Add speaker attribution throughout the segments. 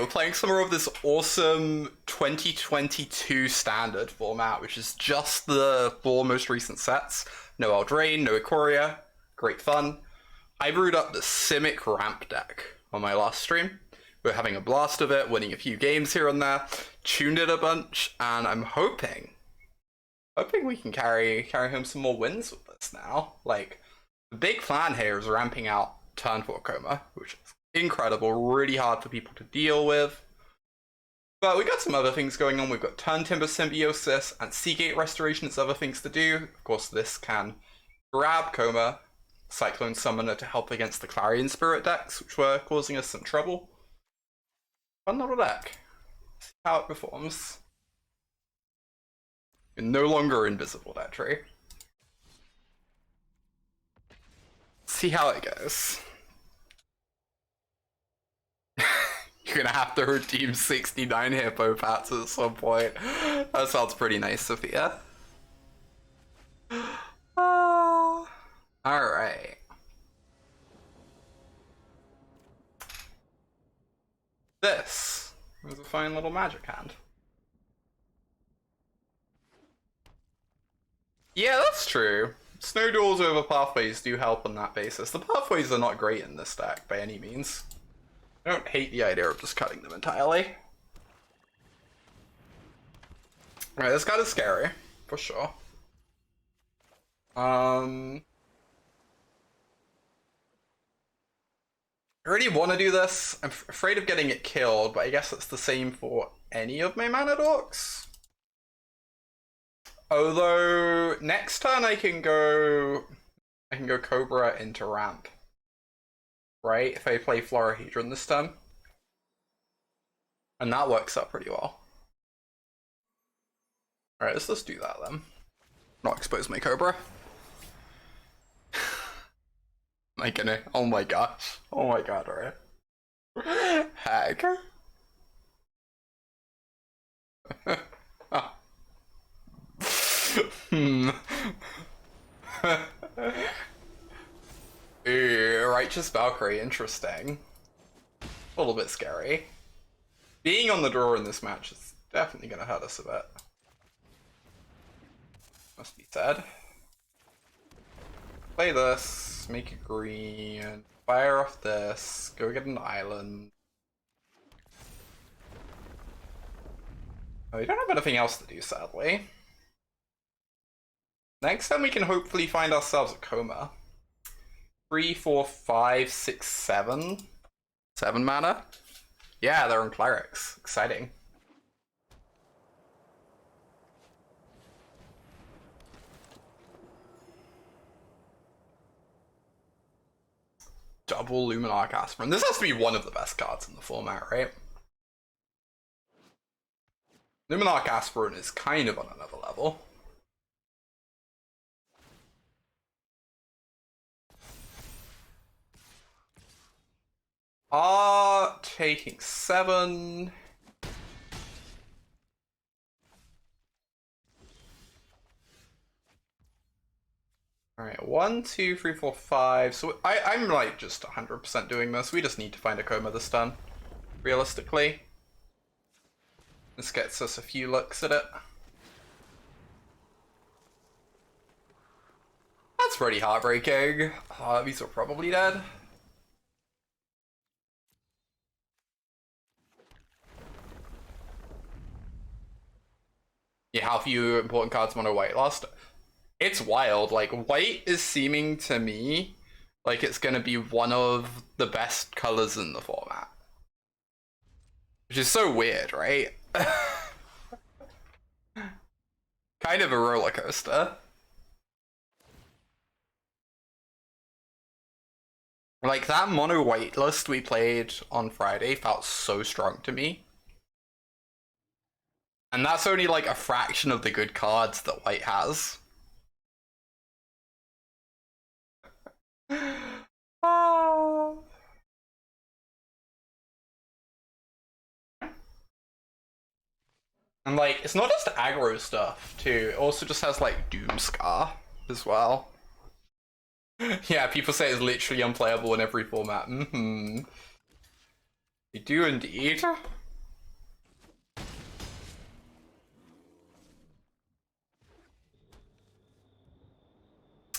Speaker 1: we're playing some more of this awesome 2022 standard format, which is just the 4 most recent sets. No Eldraine, no Ikoria. Great fun. I brewed up the Simic ramp deck on my last stream. We're having a blast of it, winning a few games here and there, tuned it a bunch, and I'm hoping we can carry home some more wins with this now. Like, the big plan here is ramping out turn 4 Koma, which is incredible, really hard for people to deal with. But we got some other things going on. We've got Turn Timber Symbiosis and Seagate Restoration as other things to do. Of course, this can grab Koma, Cyclone Summoner to help against the Clarion Spirit decks, which were causing us some trouble. Fun little deck. See how it performs. You're no longer invisible, that tree. See how it goes. You're gonna have to redeem 69 hippo pats at some point. That sounds pretty nice, Sophia. Alright. This is a fine little magic hand. Yeah, that's true. Snow duels over pathways do help on that basis. The pathways are not great in this deck by any means. I don't hate the idea of just cutting them entirely. Alright, this card is scary, for sure. I really want to do this. I'm afraid of getting it killed, but I guess it's the same for any of my mana dorks. Although next turn I can go Cobra into ramp. Right? If I play Florahedron this turn. And that works out pretty well. Alright, let's just do that then. Not expose my Cobra. Am I gonna? Oh my gosh. Oh my god, alright. Heck. Ooh, Righteous Valkyrie, interesting. A little bit scary. Being on the draw in this match is definitely gonna hurt us a bit. Must be said. Play this, make it green, fire off this, go get an island. Oh, we don't have anything else to do, sadly. Next time we can hopefully find ourselves a Koma. 3, 4, 5, 6, 7. 7 mana? Yeah, they're on clerics. Exciting. Double Luminarch Aspirin. This has to be one of the best cards in the format, right? Luminarch Aspirin is kind of on another level. Taking 7. Alright, 1, 2, 3, 4, 5. So I'm like just 100% doing this. We just need to find a Koma this turn, realistically. This gets us a few looks at it. That's pretty heartbreaking. These are probably dead. Yeah, how few important cards mono white lost. It's wild. Like, white is seeming to me like it's gonna be one of the best colors in the format. Which is so weird, right? Kind of a roller coaster. Like, that mono white list we played on Friday felt so strong to me. And that's only like a fraction of the good cards that white has. Oh. And like, it's not just aggro stuff too, it also just has like Doomscar as well. Yeah, people say it's literally unplayable in every format. You do indeed.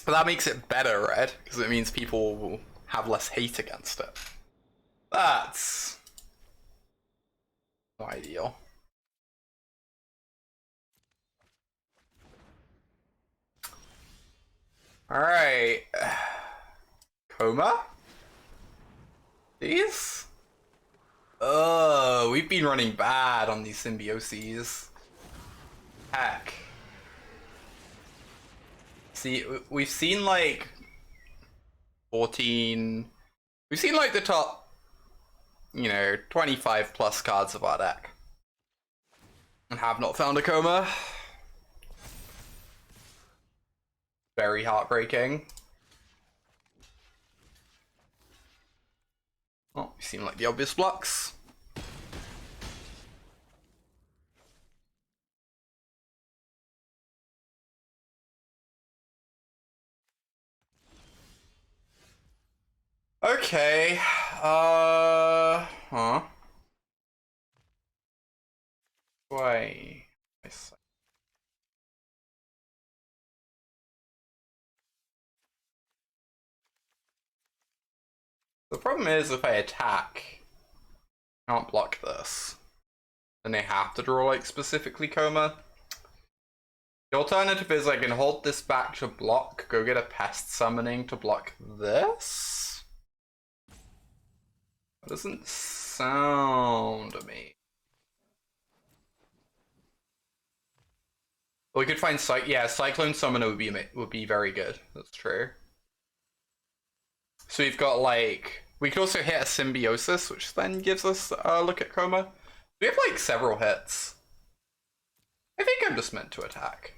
Speaker 1: But that makes it better, right? Because it means people will have less hate against it. That's not ideal. Alright. Koma? These? We've been running bad on these symbioses. Heck. See, we've seen like 14. We've seen like the top, 25 plus cards of our deck. And have not found a Koma. Very heartbreaking. Oh, you seem like the obvious blocks. Okay. Huh? Why? The problem is if I attack, I can't block this. And they have to draw like specifically Koma. The alternative is I can hold this back to block, go get a pest summoning to block this. That doesn't sound to me. Well, we could find Cyclone Summoner would be very good. That's true. So we've got like we could also hit a Symbiosis, which then gives us a look at Koma. We have like several hits. I think I'm just meant to attack.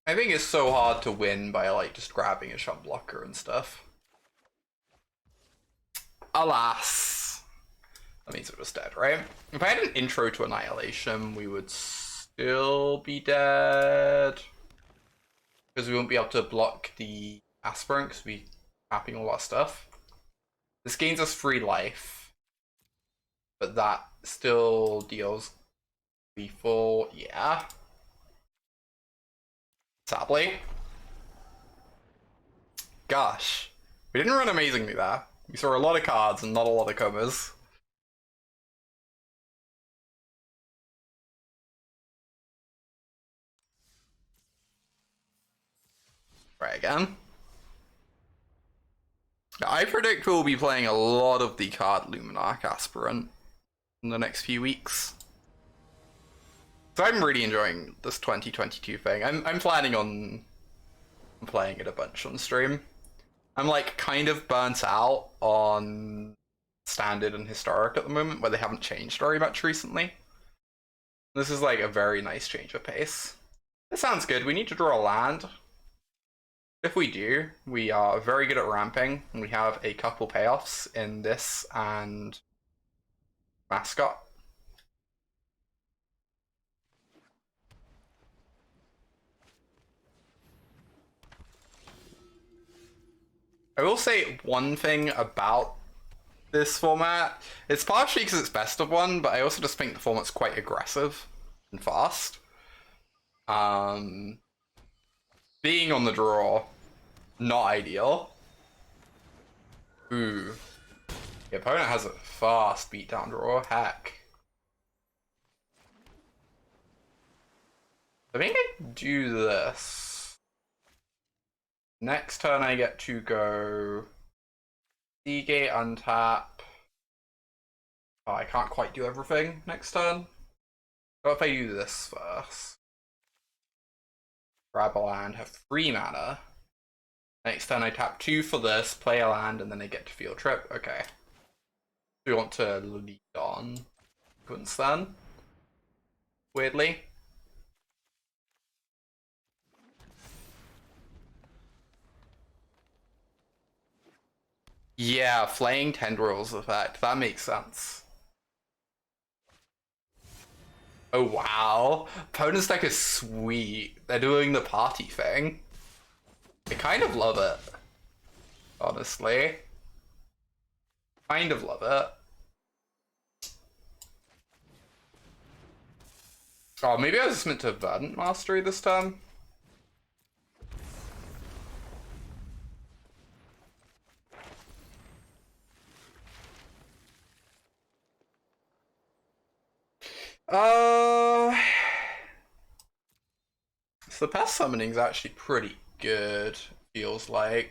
Speaker 1: I think it's so hard to win by like just grabbing a shot blocker and stuff. Alas. That means we're just dead, right? If I had an intro to Annihilation, we would still be dead. Because we won't be able to block the Aspirant because we'll be tapping all our stuff. This gains us free life. But that still deals before, yeah. Sadly. Gosh. We didn't run amazingly there. We saw a lot of cards and not a lot of Komas. Right again. I predict we'll be playing a lot of the card Luminarch Aspirant in the next few weeks. So I'm really enjoying this 2022 thing. I'm planning on playing it a bunch on stream. I'm like kind of burnt out on Standard and Historic at the moment, where they haven't changed very much recently. This is like a very nice change of pace. This sounds good. We need to draw a land. If we do, we are very good at ramping, and we have a couple payoffs in this and Mascot. I will say one thing about this format. It's partially because it's best of one, but I also just think the format's quite aggressive and fast. Being on the draw, not ideal. Ooh. The opponent has a fast beatdown draw, heck. I think I do this. Next turn I get to go Seagate, untap. Oh, I can't quite do everything next turn. What if I do this first? Grab a land, have 3 mana. Next turn I tap 2 for this, play a land, and then I get to field trip. Okay. We want to lead on sequence then. Weirdly. Yeah, Flaying Tendrils effect. That makes sense. Oh wow. Opponent's deck is sweet. They're doing the party thing. I kind of love it. Honestly. Kind of love it. Oh, maybe I was just meant to Verdant Mastery this time. So the pest summoning's actually pretty good, feels like.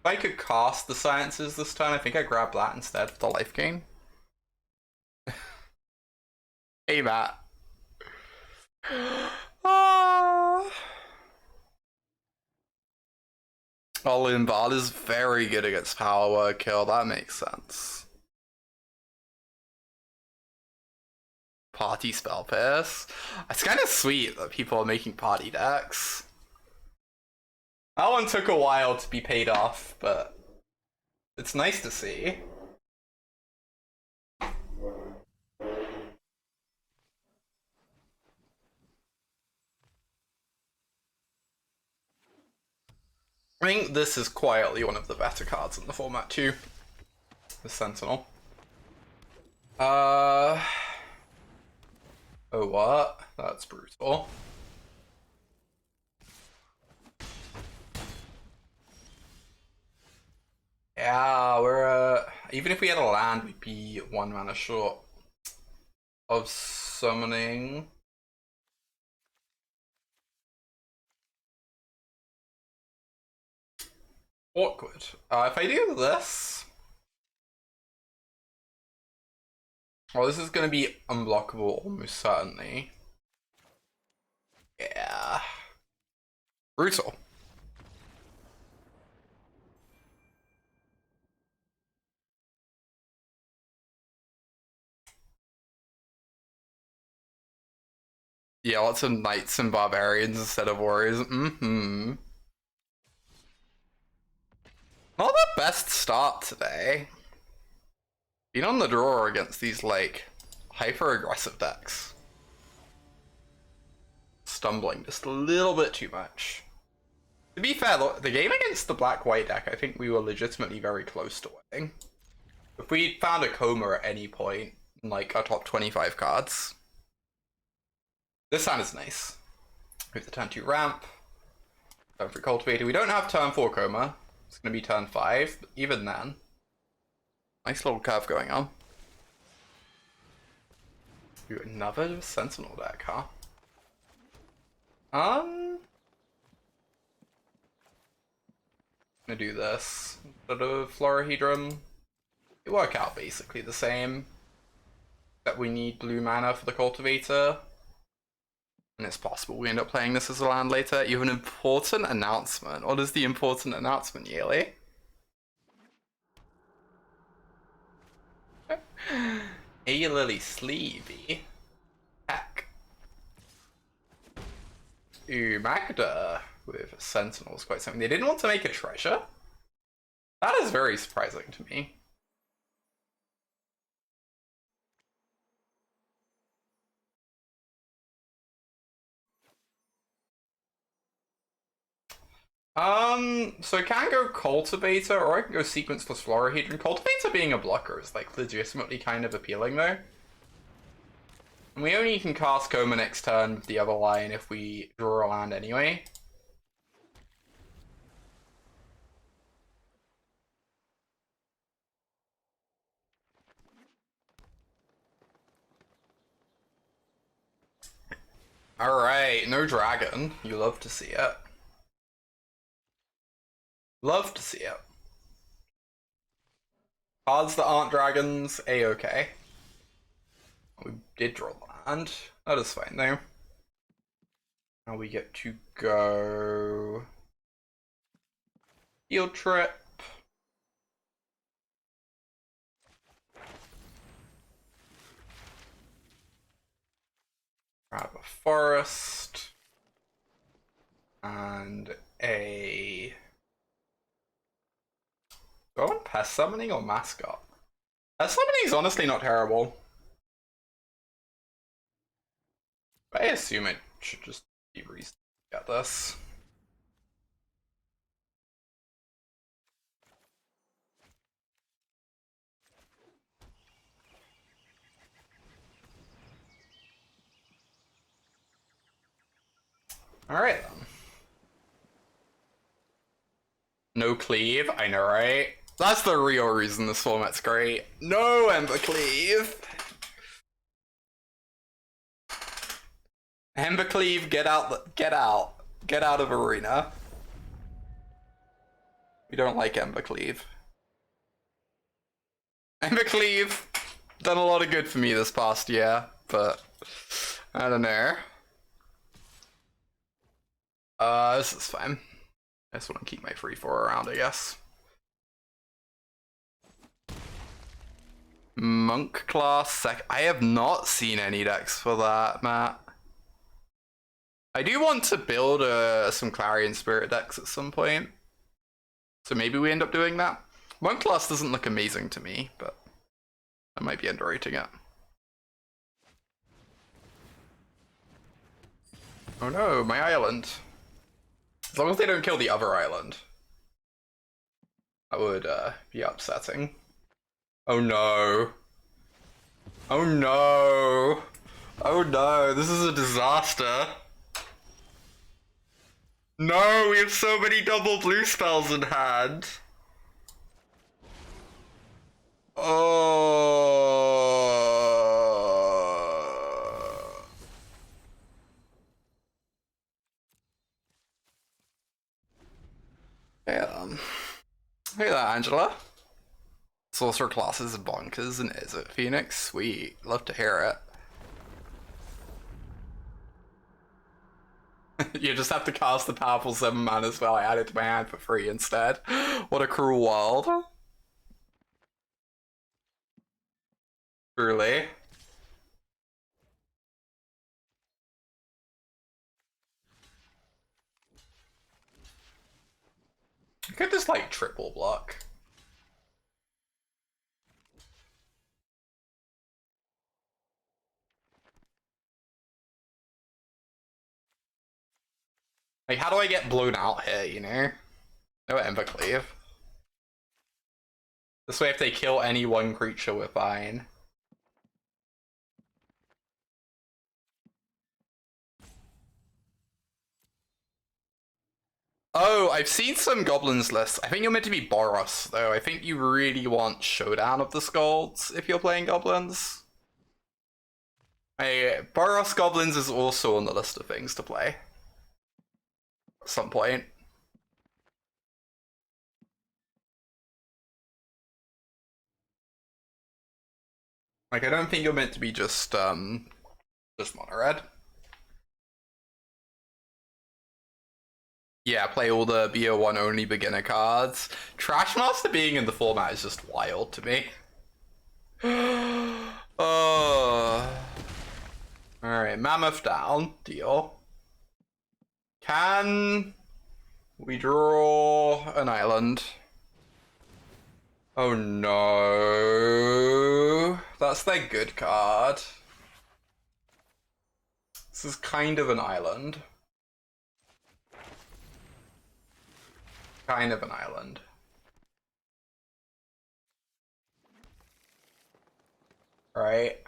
Speaker 1: If I could cast the sciences this turn, I think I'd grab that instead of the life gain. Hey, Matt. Ah. Oh, Limbad is very good against Power Word Kill, that makes sense. Party Spell Pierce. It's kind of sweet that people are making party decks. That one took a while to be paid off, but it's nice to see. I think this is quietly one of the better cards in the format too. The Sentinel. Oh what? That's brutal. Yeah, we're even if we had a land, we'd be 1 mana short of summoning. Awkward. If I do this, well, this is going to be unblockable almost certainly. Yeah. Brutal. Yeah, lots of knights and barbarians instead of warriors. Mm-hmm. Not the best start today. Been on the draw against these, like, hyper-aggressive decks. Stumbling just a little bit too much. To be fair, the game against the black-white deck, I think we were legitimately very close to winning. If we found a Koma at any point in, like, our top 25 cards. This hand is nice. We have the turn 2 ramp. Turn 3 cultivator. We don't have turn 4 Koma. It's going to be turn 5, but even then. Nice little curve going on. Ooh, another Sentinel deck, huh? I'm gonna do this instead of Florahedron. They work out basically the same. That we need blue mana for the cultivator. And it's possible we end up playing this as a land later. You have an important announcement. What is the important announcement, Yeli? Hey, Lily Sleevey. Heck. Ooh, Magda with Sentinels, quite something. They didn't want to make a treasure? That is very surprising to me. So I can go Cultivator, or I can go Sequence plus Florahedron. Cultivator being a blocker is, like, legitimately kind of appealing, though. And we only can cast Koma next turn with the other line if we draw a land anyway. Alright, no dragon. You love to see it. Love to see it. Cards that aren't dragons, a-okay. We did draw land. That is fine, though. Now we get to go... Field Trip. Grab a forest. And a... Go on Pest Summoning or Mascot? Pest Summoning is honestly not terrible. I assume it should just be reasonable to get this. Alright then. No cleave, I know, right? That's the real reason this format's great. No Ember Cleave! Ember Cleave, get out, get out. Get out of arena. We don't like Ember Cleave. Ember Cleave, done a lot of good for me this past year, but I don't know. This is fine. I just want to keep my 3-4 around, I guess. Monk class sec. I have not seen any decks for that, Matt. I do want to build some Clarion Spirit decks at some point. So maybe we end up doing that. Monk class doesn't look amazing to me, but I might be underrating it. Oh no, my island. As long as they don't kill the other island. That would be upsetting. Oh no. Oh no. Oh no, this is a disaster. No, we have so many double blue spells in hand. Oh. Yeah. Hey there, Angela. Sorcerer class is bonkers, and is it Phoenix? Sweet. Love to hear it. You just have to cast the powerful 7-mana spell I added to my hand for free instead. What a cruel world. Truly. I could just like triple block. Like, how do I get blown out here, you know? No Ember Cleave. This way, if they kill any one creature, we're fine. Oh, I've seen some goblins lists. I think you're meant to be Boros, though. I think you really want Showdown of the Skalds if you're playing goblins. Boros goblins is also on the list of things to play. At some point. Like, I don't think you're meant to be just mono red. Yeah, play all the BO1 only beginner cards. Trashmaster being in the format is just wild to me. Oh. Alright, Mammoth down. Deal. Can we draw an island? Oh no. That's their good card. This is kind of an island. Kind of an island. Right?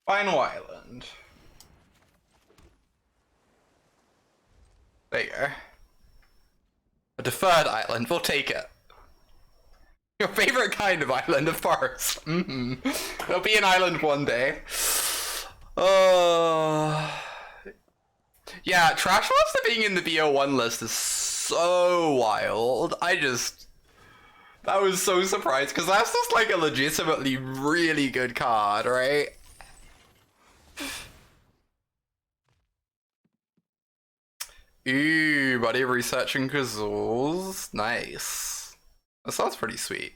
Speaker 1: Final island. There you go. A deferred island, we'll take it. Your favorite kind of island, of course. There'll be an island one day. Yeah, Trash Monster being in the BO1 list is so wild. That was so surprised, because that's just like a legitimately really good card, right? Ooh, buddy researching Kazuls. Nice. That sounds pretty sweet.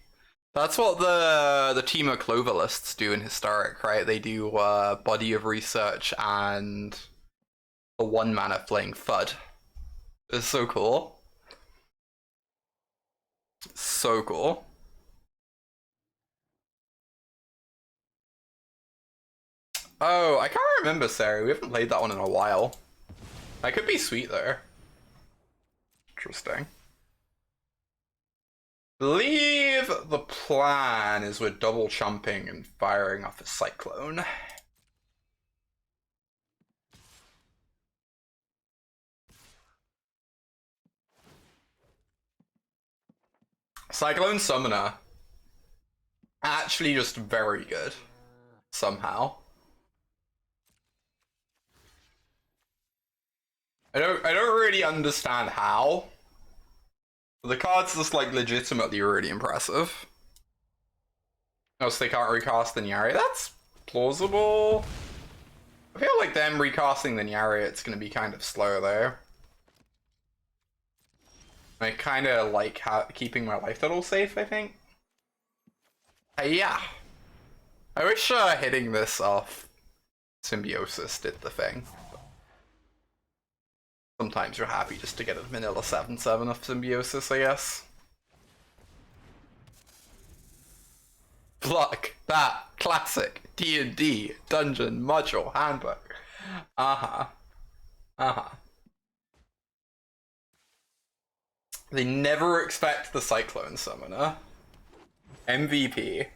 Speaker 1: That's what the team of Clover lists do in Historic, right? They do body of research and a 1-mana flaying FUD. It's so cool. So cool. Oh, I can't remember, Sarah. We haven't played that one in a while. That could be sweet, though. Interesting. Believe the plan is we're double chumping and firing off a cyclone. Cyclone Summoner. Actually just very good. Somehow. I don't really understand how. The card's just like legitimately really impressive. Oh, so they can't recast the Nyari. That's plausible. I feel like them recasting the Nyari, it's gonna be kind of slow though. I kind of like keeping my life total safe, I think. Yeah. I wish hitting this off Symbiosis did the thing. Sometimes you're happy just to get a vanilla 7/7 of Symbiosis, I guess. Look, that classic D&D dungeon module handbook. Uh-huh. Uh-huh. They never expect the Cyclone Summoner. MVP.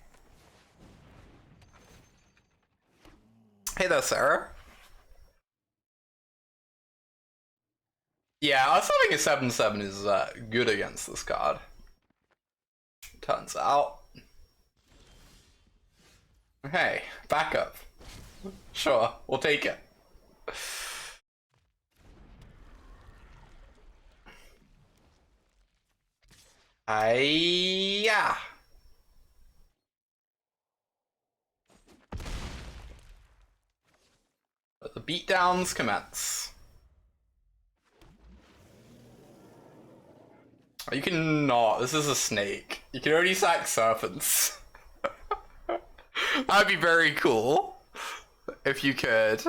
Speaker 1: Hey there, Sarah. Yeah, us having a 7/7 is good against this card. Turns out. Hey, backup. Sure, we'll take it. Yeah. Let the beatdowns commence. You cannot. This is a snake. You can only sack serpents. That'd be very cool. If you could.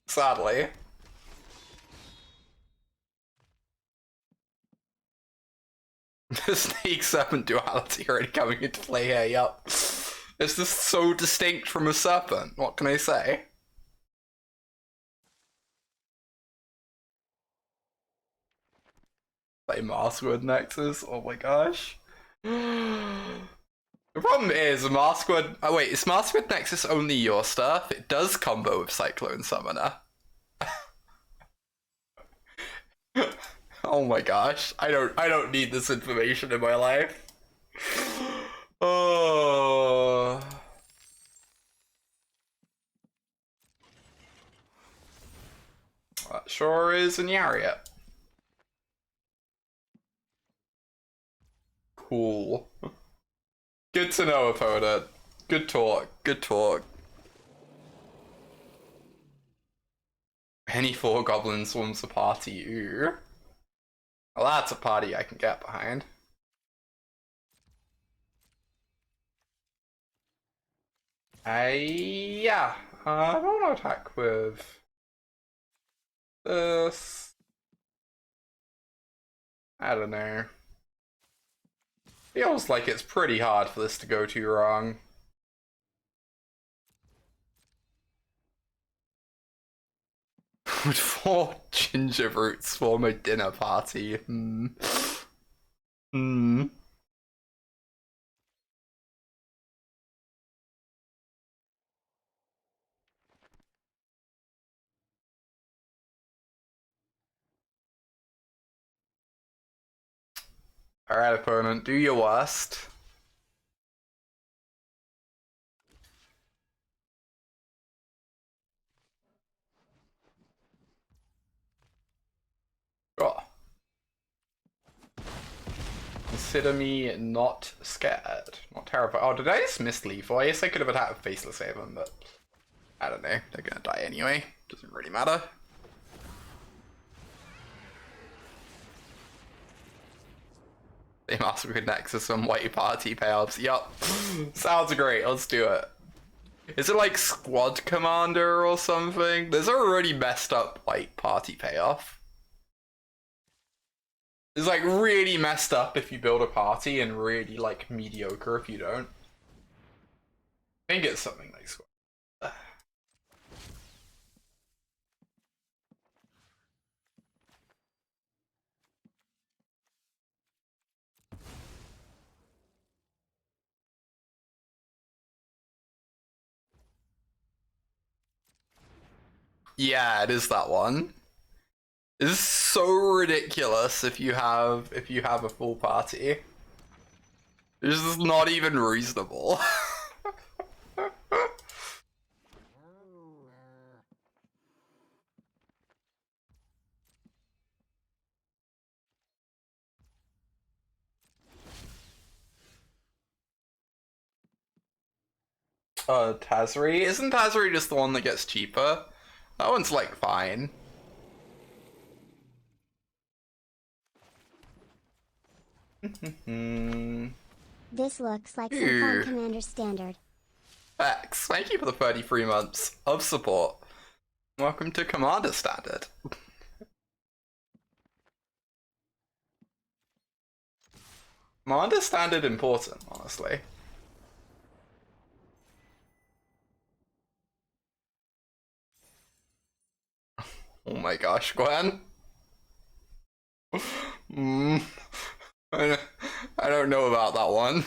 Speaker 1: Sadly. The snake serpent duality already coming into play here, yup. It's just so distinct from a serpent. What can I say? Play Maskwood Nexus? Oh my gosh. The problem is, Maskwood... Oh wait, is Maskwood Nexus only your stuff? It does combo with Cyclone Summoner. Oh my gosh. I don't need this information in my life. Oh... That sure is an Yariat. Cool. Good to know, opponent. Good talk. Good talk. Any 4 goblin swarms a party. Ooh. Well, that's a party I can get behind. Yeah. I don't want to attack with this. I don't know. Feels like it's pretty hard for this to go too wrong. Would 4 ginger roots form a dinner party? Hmm. Alright, opponent, do your worst. Oh. Consider me not scared. Not terrified. Oh, did I just miss lethal? I guess I could have attacked with Faceless Haven, but I don't know. They're gonna die anyway. Doesn't really matter. They must be next to some white party payoffs. Yup. Sounds great. Let's do it. Is it like Squad Commander or something? There's already messed up white party payoff. It's like really messed up if you build a party and really like mediocre if you don't. I think it's something like Square. Yeah, it is that one. It's so ridiculous if you have a full party. It's just not even reasonable. Tazri? Isn't Tazri just the one that gets cheaper? That one's like fine.
Speaker 2: This looks like some fun Commander Standard.
Speaker 1: X, thank you for the 33 months of support. Welcome to Commander Standard. Commander Standard important, honestly. Oh my gosh, Gwen. I don't know about that one.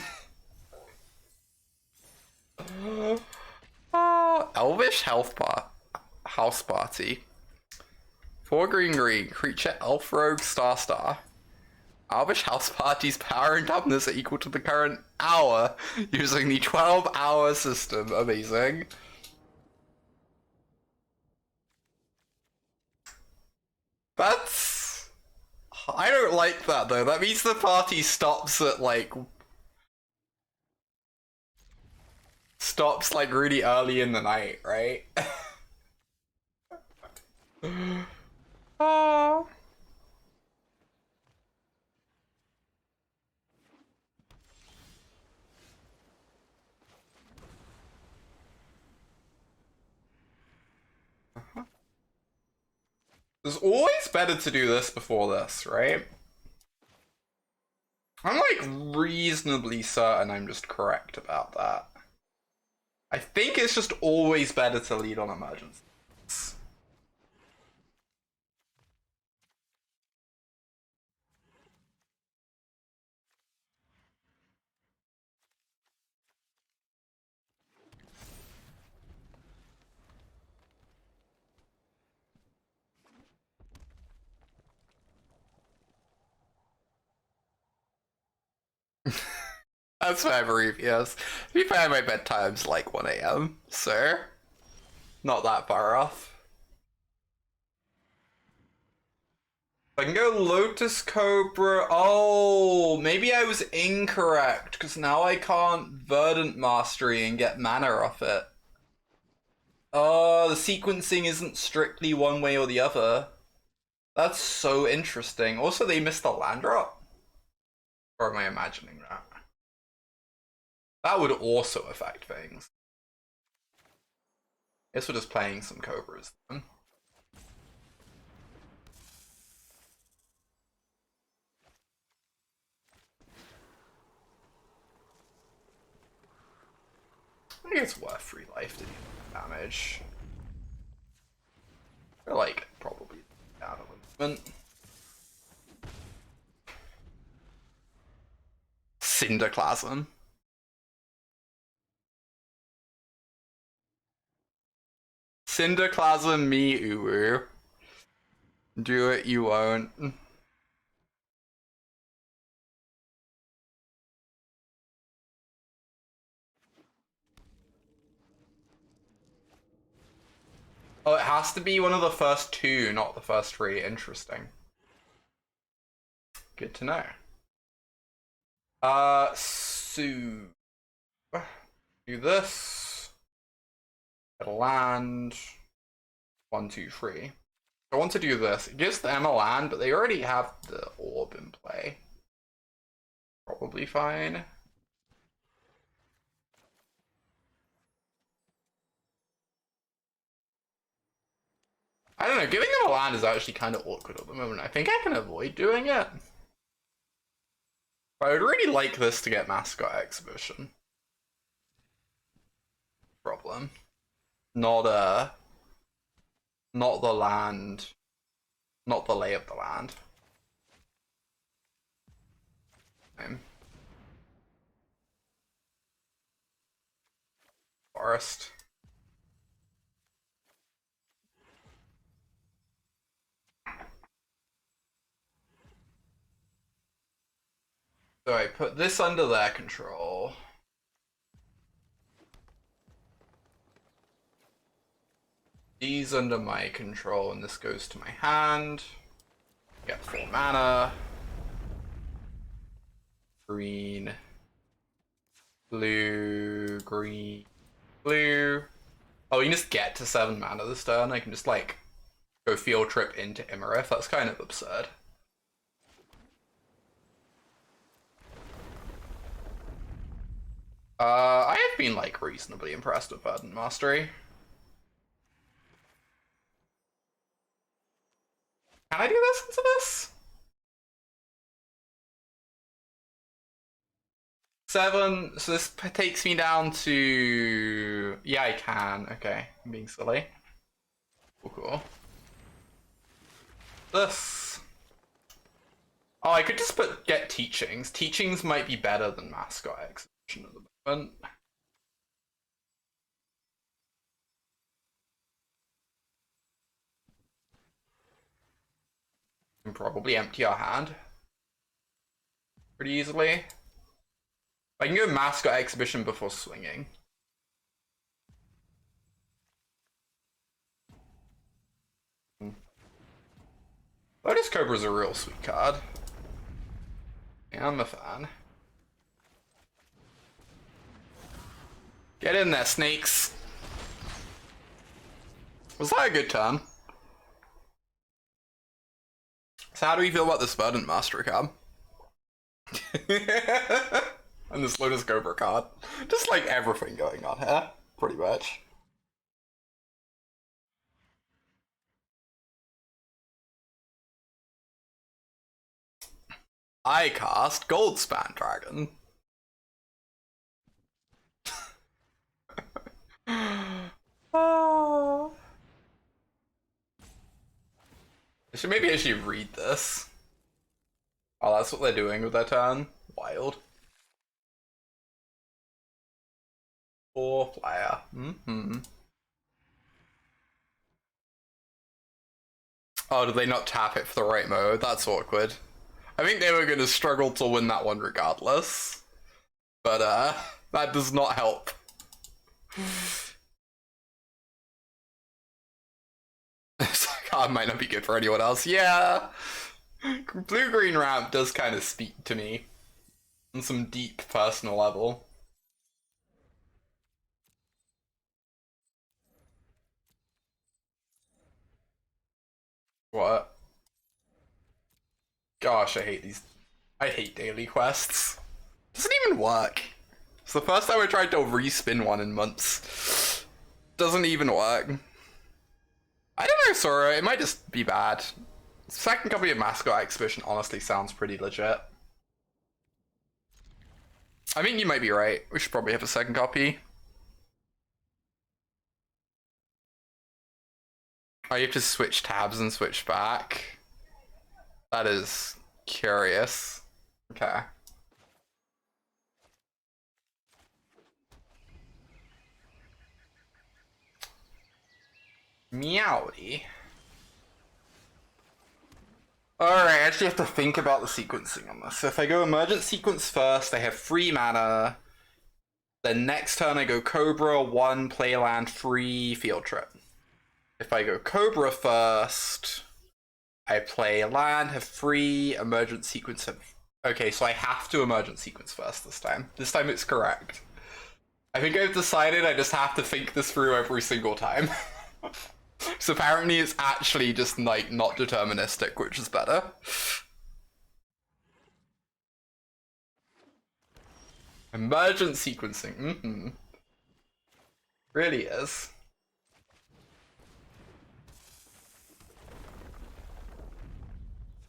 Speaker 1: Elvish House Party. 4 green, creature elf rogue star. Elvish House Party's power and toughness are equal to the current hour using the 12-hour system. Amazing. That's... I don't like that though. That means the party stops at like... Stops like really early in the night, right? Oh. It's always better to do this before this, right? I'm like reasonably certain I'm just correct about that. I think it's just always better to lead on emergencies. That's my brief, yes. To be fair, my bedtime's like 1 a.m., so not that far off. I can go Lotus Cobra. Oh, maybe I was incorrect, because now I can't Verdant Mastery and get mana off it. Oh, the sequencing isn't strictly one way or the other. That's so interesting. Also, they missed the land drop? Or am I imagining that? That would also affect things. Guess we're just playing some Cobras then. I think it's worth 3 life to do damage. Or like, probably down a movement. Cinderclasm. Cinderclasm me uwu. Do it, you won't. Oh, it has to be one of the first 2, not the first 3. Interesting. Good to know. So do this. Get a land. 1, 2, 3. I want to do this. It gives them a land, but they already have the orb in play. Probably fine. I don't know, giving them a land is actually kind of awkward at the moment. I think I can avoid doing it. I would really like this to get mascot exhibition. Problem. Not not the land. Not the lay of the land. Forest. So I put this under their control. These under my control, and this goes to my hand. Get 4 mana. Green. Blue. Green. Blue. Oh, we can just get to 7 mana this turn. I can just, like, go field trip into Imarith. That's kind of absurd. I have been, like, reasonably impressed with Verdant Mastery. Can I do this into this? 7, so this takes me down to... Yeah, I can. Okay, I'm being silly. Cool. This. Oh, I could just get Teachings. Teachings might be better than Mascot Exhibition at the moment. Can probably empty our hand pretty easily. I can go Mascot Exhibition before swinging. Lotus Cobra's a real sweet card. Yeah, I'm a fan. Get in there, snakes. Was that a good turn? So how do we feel about this Verdant Mastery card? And this Lotus Cobra card. Just like everything going on here, pretty much. I cast Goldspan Dragon. Oh. Maybe I should read this. Oh, that's what they're doing with their turn. Wild. 4 player. Oh, did they not tap it for the right mode? That's awkward. I think they were going to struggle to win that one regardless. But, that does not help. This card might not be good for anyone else. Yeah! Blue-green ramp does kind of speak to me on some deep personal level. What? Gosh, I hate these. I hate daily quests. Doesn't even work. It's the first time I tried to respin one in months. Doesn't even work. I don't know, Sora. It might just be bad. Second copy of Mascot Exhibition honestly sounds pretty legit. I think you might be right. We should probably have a second copy. Oh, you have to switch tabs and switch back. That is curious. Okay. Meowdy. Alright, I actually have to think about the sequencing on this. So if I go Emergent Sequence first, I have 3 mana. Then next turn I go Cobra, 1, play land, 3, field trip. If I go Cobra first, I play land, have 3, Emergent Sequence. Okay, so I have to Emergent Sequence first this time. This time it's correct. I think I've decided I just have to think this through every single time. So apparently it's actually just like not deterministic, which is better. Emergent sequencing, really is.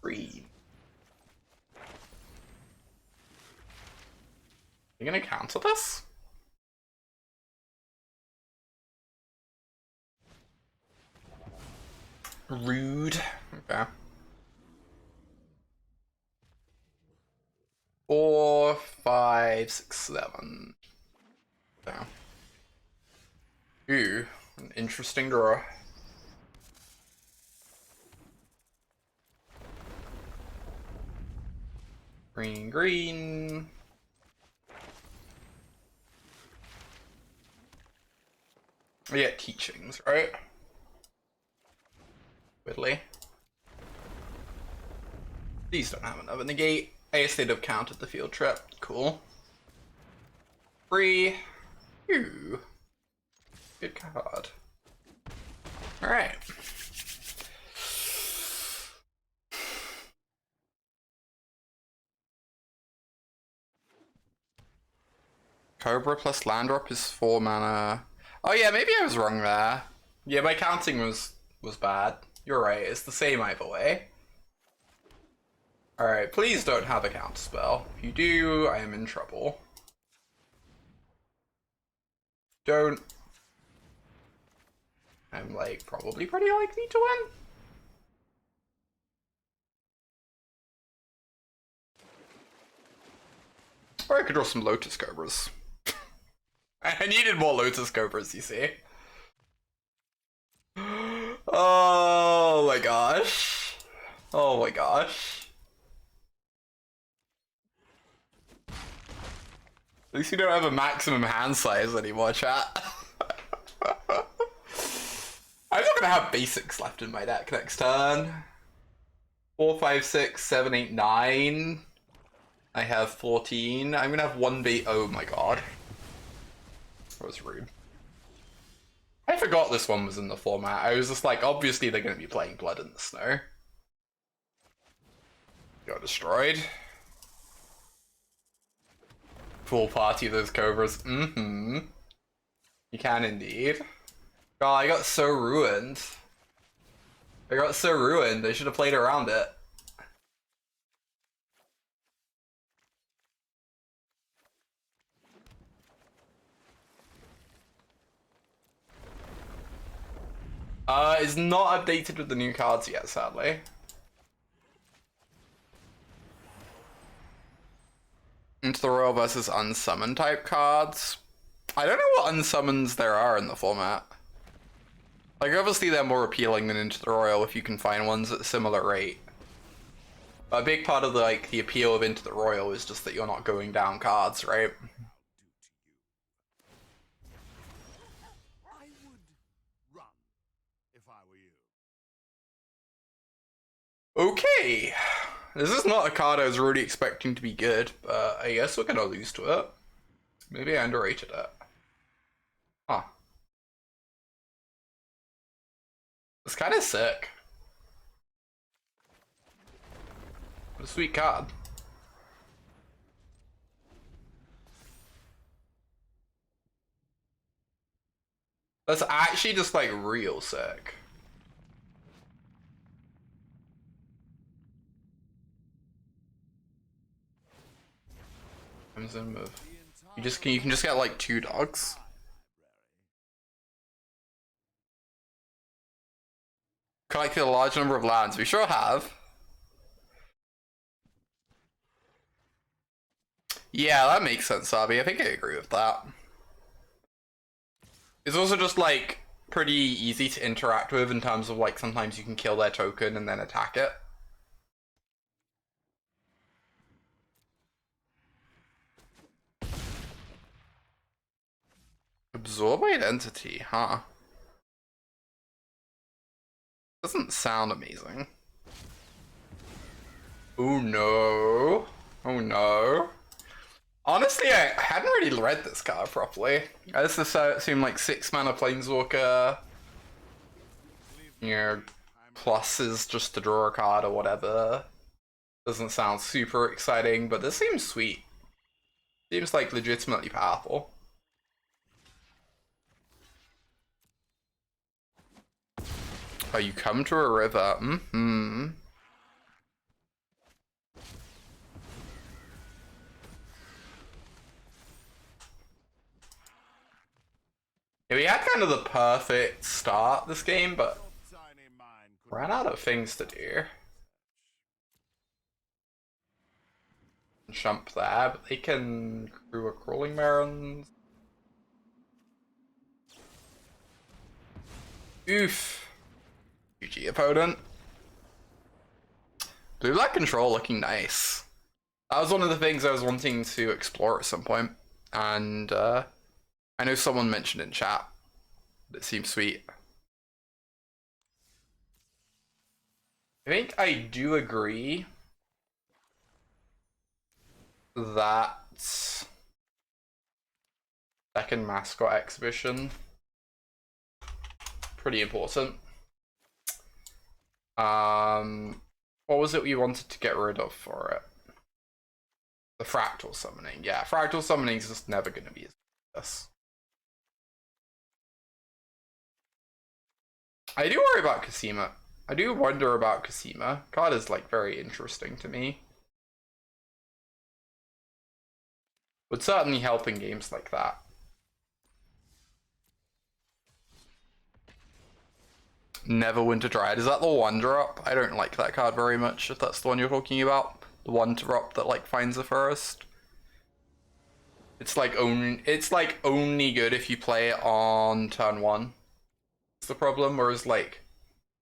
Speaker 1: Three. You gonna counter this? Rude. Okay. 4, 5, 6, 7. Yeah. Ooh, an interesting draw. Green, green. We get teachings, right? Whitley. These don't have another negate. I guess they'd have counted the field trip. Cool. 3. Ooh. Good card. Alright. Cobra plus land drop is 4 mana. Oh yeah, maybe I was wrong there. Yeah, my counting was bad. You're right, it's the same either way. Alright, please don't have a counter spell. If you do, I am in trouble. Don't. I'm like probably pretty likely to win. Or I could draw some Lotus Cobras. I needed more Lotus Cobras, you see. Oh my gosh. Oh my gosh. At least you don't have a maximum hand size anymore, chat. I'm not gonna have basics left in my deck next turn. 4, 5, 6, 7, 8, 9. I have 14. I'm gonna have 1 oh my god. That was rude. I forgot this one was in the format. I was just like, obviously they're gonna be playing Blood in the Snow. Got destroyed. Full party those Cobras. Mm-hmm. You can indeed. God, I got so ruined. I got so ruined. They should have played around it. It's not updated with the new cards yet, sadly. Into the Royal versus unsummon type cards. I don't know what unsummons there are in the format. Like, obviously they're more appealing than Into the Royal if you can find ones at a similar rate. But a big part of the appeal of Into the Royal is just that you're not going down cards, right?
Speaker 3: I would run if I were you.
Speaker 1: Okay. This is not a card I was really expecting to be good, but I guess we're gonna lose to it. Maybe I underrated it. Huh. It's kind of sick. What a sweet card. That's actually just like real sick. I'm gonna move. You can just get like 2 dogs. Collected a large number of lands. We sure have. Yeah, that makes sense, Sabi. I think I agree with that. It's also just like pretty easy to interact with in terms of like sometimes you can kill their token and then attack it. Absorb identity, huh? Doesn't sound amazing. Oh no. Oh no. Honestly, I hadn't really read this card properly. This seemed like 6 mana Planeswalker. You know, pluses just to draw a card or whatever. Doesn't sound super exciting, but this seems sweet. Seems like legitimately powerful. Oh, you come to a river. Mm-hmm. Yeah, we had kind of the perfect start this game, but
Speaker 3: Your tiny mind could
Speaker 1: ran out of things to do. Jump there, but they can crew a crawling Marons. Oof. GG opponent. Blue-black control looking nice. That was one of the things I was wanting to explore at some point, and I know someone mentioned in chat. It seems sweet. I think I do agree that second mascot exhibition pretty important. What was it we wanted to get rid of for it? The fractal summoning. Yeah, fractal summoning is just never going to be as good as this. I do worry about Koma. I do wonder about Koma. Card is like very interesting to me. Would certainly help in games like that. Neverwinter Dryad. Is that the 1-drop? I don't like that card very much, if that's the one you're talking about. The 1-drop that like finds the forest. It's like only good if you play it on turn 1. That's the problem, whereas like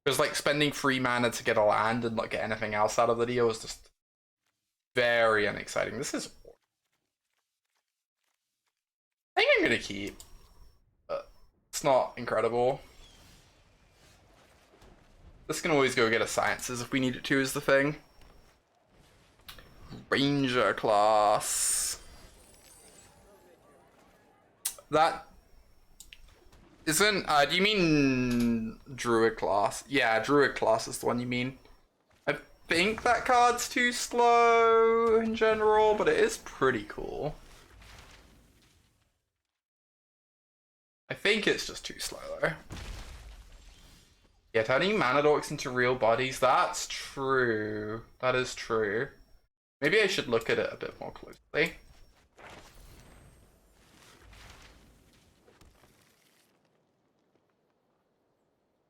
Speaker 1: because like spending 3 mana to get a land and not get anything else out of the deal is just very unexciting. This is I think I'm gonna keep, but it's not incredible. This can always go get a sciences if we need it to, is the thing. Ranger class. That isn't, do you mean druid class? Yeah, druid class is the one you mean. I think that card's too slow in general, but it is pretty cool. I think it's just too slow though. Yeah, turning mana dorks into real bodies, that's true. That is true. Maybe I should look at it a bit more closely.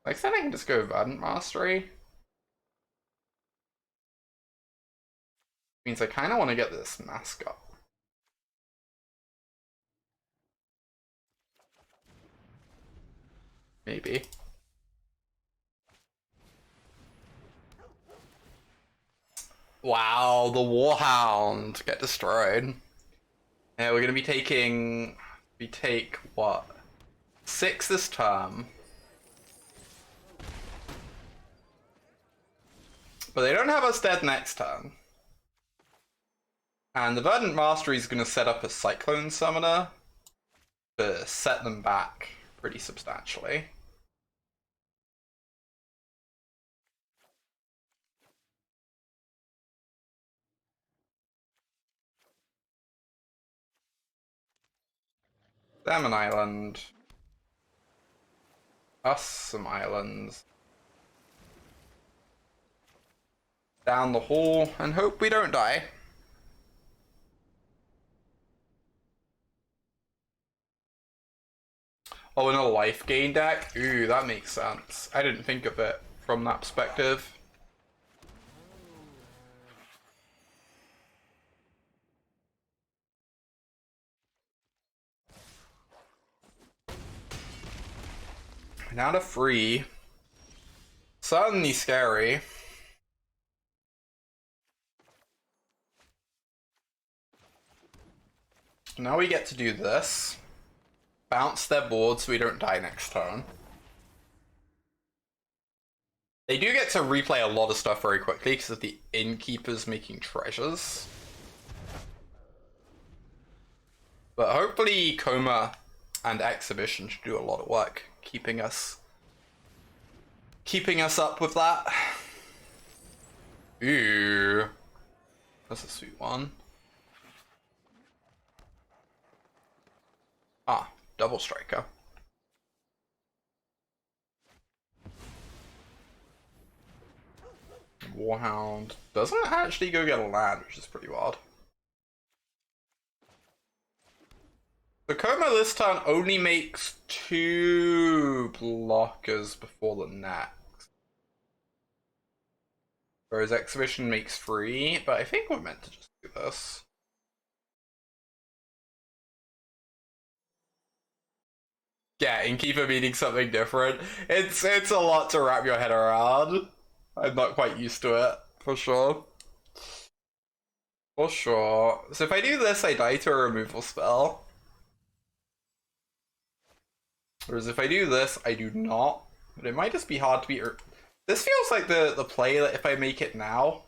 Speaker 1: Like, then I can just go Verdant Mastery. Means I kind of want to get this mascot. Maybe. Wow, the Warhound get destroyed. Yeah, we're gonna be taking. We take what? 6 this term. But they don't have us dead next turn. And the Verdant Mastery is gonna set up a Cyclone Summoner to set them back pretty substantially. Them an island. Us some islands. Down the hall and hope we don't die. Oh, in a life gain deck? Ooh, that makes sense. I didn't think of it from that perspective. Now to free. Certainly scary. Now we get to do this. Bounce their board so we don't die next turn. They do get to replay a lot of stuff very quickly because of the innkeepers making treasures. But hopefully Koma and Exhibition should do a lot of work keeping us up with that. Ooh. That's a sweet one. Ah, double striker. Warhound doesn't actually go get a land, which is pretty wild. The Koma this turn only makes 2 blockers before the next. Whereas Exhibition makes 3, but I think we're meant to just do this. Yeah, Innkeeper meaning something different. It's a lot to wrap your head around. I'm not quite used to it, for sure. For sure. So if I do this, I die to a removal spell. Whereas if I do this, I do not. But it might just be hard to beat. This feels like the play that if I make it now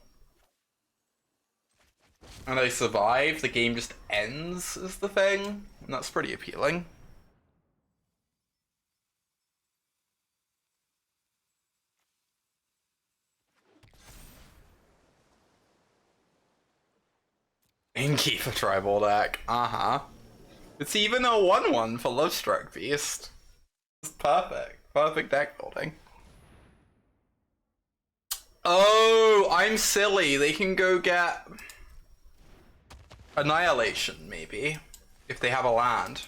Speaker 1: and I survive, the game just ends is the thing. And that's pretty appealing. Innkeeper tribal deck. Uh-huh. It's even a 1/1 for Lovestruck Beast. It's perfect. Perfect deck building. Oh, I'm silly. They can go get Annihilation, maybe. If they have a land. If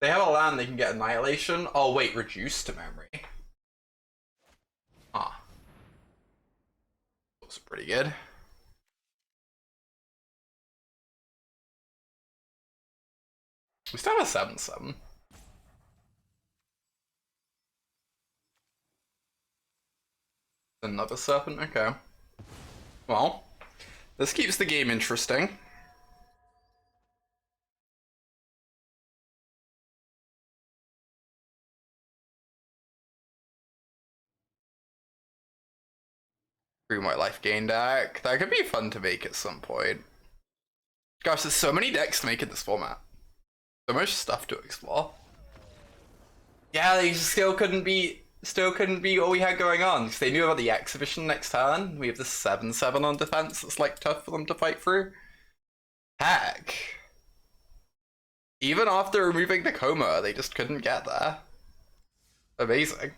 Speaker 1: they have a land, they can get Annihilation. Oh, wait, reduced to memory. Ah. Those are pretty good. We still have a 7/7. Another serpent, okay. Well, this keeps the game interesting. Green White Life Gain deck. That could be fun to make at some point. Gosh, there's so many decks to make in this format. So much stuff to explore. Yeah, they still couldn't be what we had going on, because they knew about the Exhibition next turn. We have the 7/7 on defense that's like tough for them to fight through. Heck. Even after removing the Koma, they just couldn't get there. Amazing.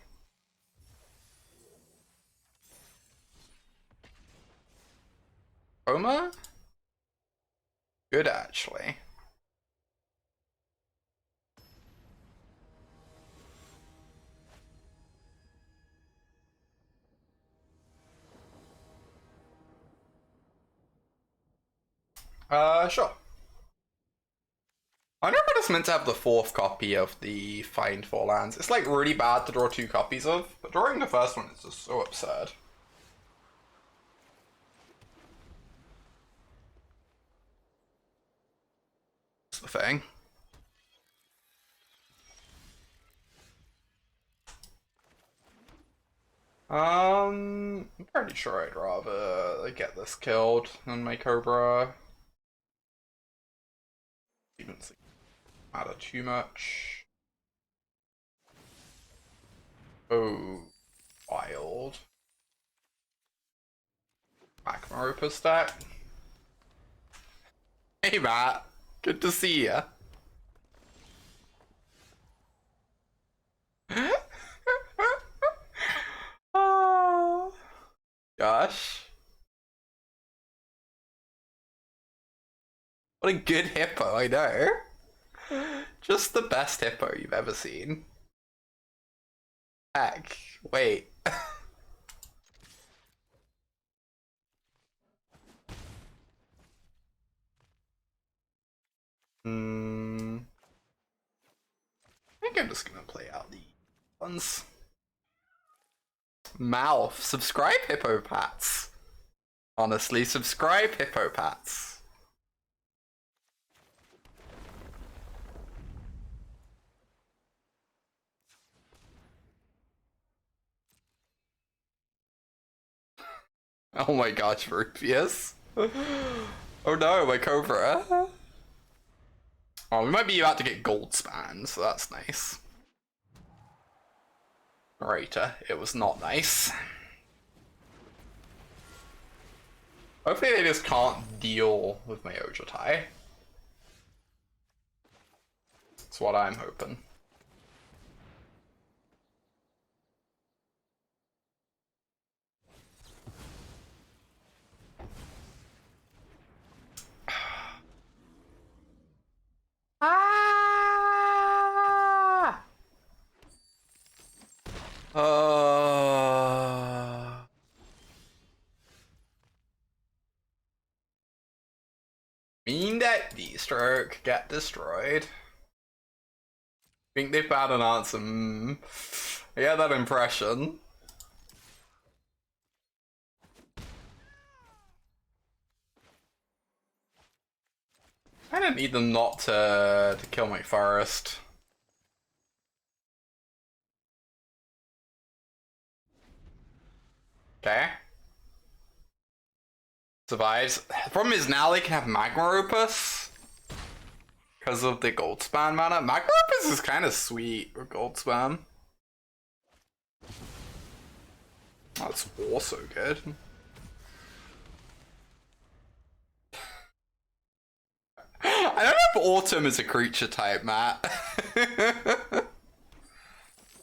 Speaker 1: Koma? Good, actually. Sure. I wonder if I just meant to have the 4th copy of the Find 4 lands. It's like really bad to draw 2 copies of, but drawing the first one is just so absurd. That's the thing. I'm pretty sure I'd rather get this killed than my Cobra. Even matter too much. Oh, wild. Maropa stack. Hey Matt, good to see ya. Oh, gosh. What a good hippo, I know. Just the best hippo you've ever seen. Heck, wait. I think I'm just gonna play out the ones. Mouth, subscribe Hippopats. Honestly, subscribe Hippopats. Oh my gosh, Rupius. Oh no, my Cobra. Oh, we might be about to get gold span, so that's nice. Right, it was not nice. Hopefully they just can't deal with my Ojotai. That's what I'm hoping. Mean that D-stroke get destroyed. Think they found an answer. I get that impression. I didn't need them not to kill my forest. Okay. Survives. The problem is now they can have Magma Opus. Because of the gold spam mana. Magma Opus is kind of sweet with gold spam. That's also good. I don't know if Autumn is a creature type, Matt.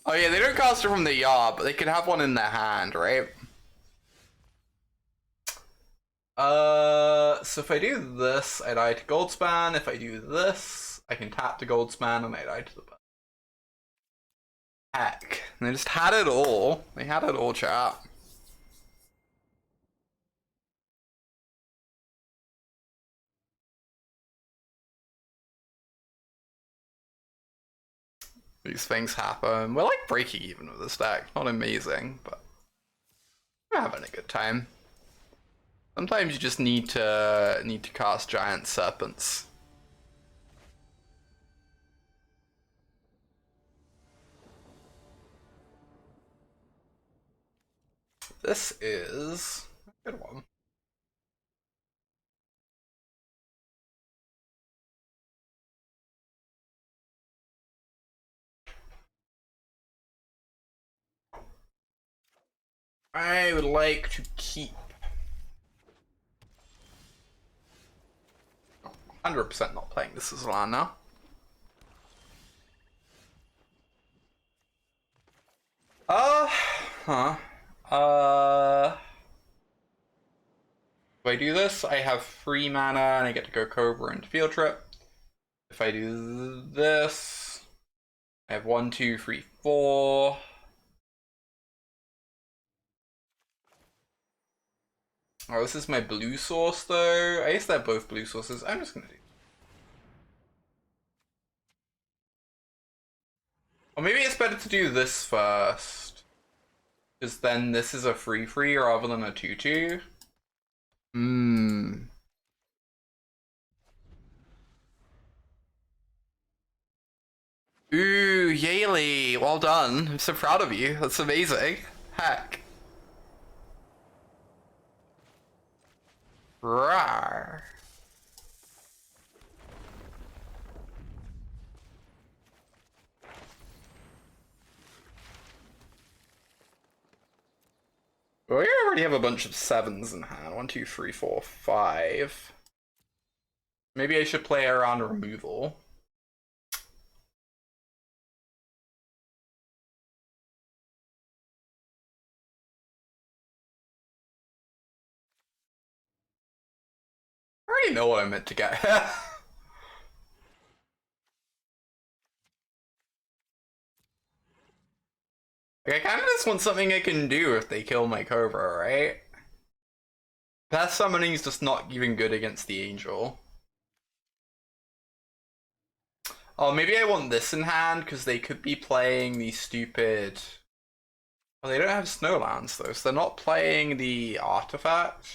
Speaker 1: Oh yeah, they don't cast it from the yard, but they could have one in their hand, right? So if I do this, I die to Goldspan. If I do this, I can tap to Goldspan and I die to the button. Heck. And they just had it all. They had it all, chat. These things happen. We're like breaking even with this deck. Not amazing, but we're having a good time. Sometimes you just need to cast giant serpents. This is a good one. I would like to keep 100% not playing this as land now. Huh. If I do this, I have free mana and I get to go Cobra into Field Trip. If I do this, I have 1, 2, 3, 4. Oh, this is my blue source though. I guess they're both blue sources. I'm just gonna do. Or maybe it's better to do this first. Because then this is a free rather than a 2/2. Ooh, Yaley, well done. I'm so proud of you. That's amazing. Heck. Rawr. Well, we already have a bunch of 7s in hand. 1, 2, 3, 4, 5. Maybe I should play around removal. I already know what I meant to get. Like, I kind of just want something I can do if they kill my Cobra, right? Path summoning is just not even good against the Angel. Oh, maybe I want this in hand because they could be playing the stupid. Well, they don't have Snowlands though, so they're not playing the artifact.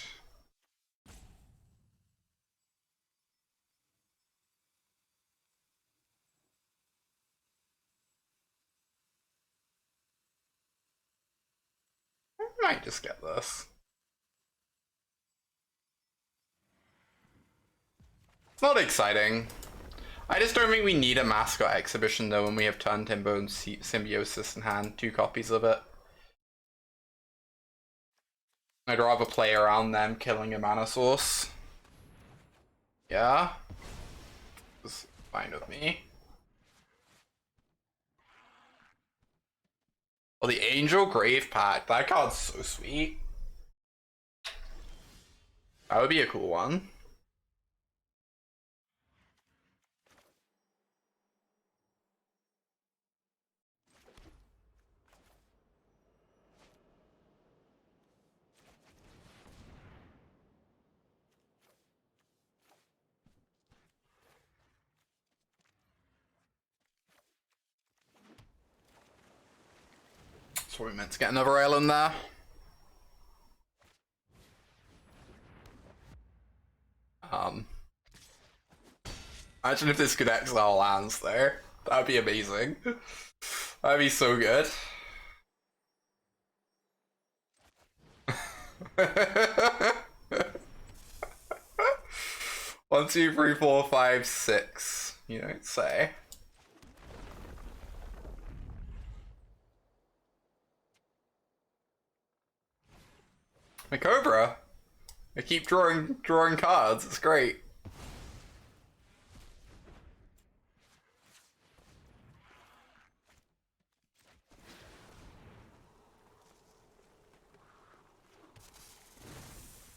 Speaker 1: I might just get this. It's not exciting. I just don't think we need a mascot exhibition though when we have Turn Timber and Symbiosis in hand, 2 copies of it. I'd rather play around them killing a mana source. Yeah? It's fine with me. Well, the Angel Grave Pact, that card's so sweet. That would be a cool one. probably meant to get another island there. Imagine if this could exile lands there. That'd be amazing. That'd be so good. One, two, three, four, five, six. You don't say. My Cobra. I keep drawing cards. It's great.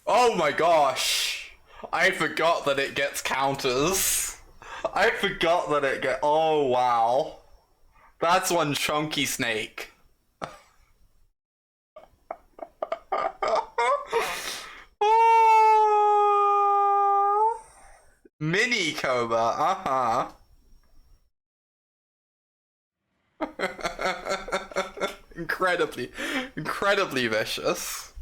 Speaker 1: Oh my gosh! I forgot that it gets counters. I forgot that it get. Oh wow. That's one chunky snake. Oh. Mini Koma, incredibly vicious.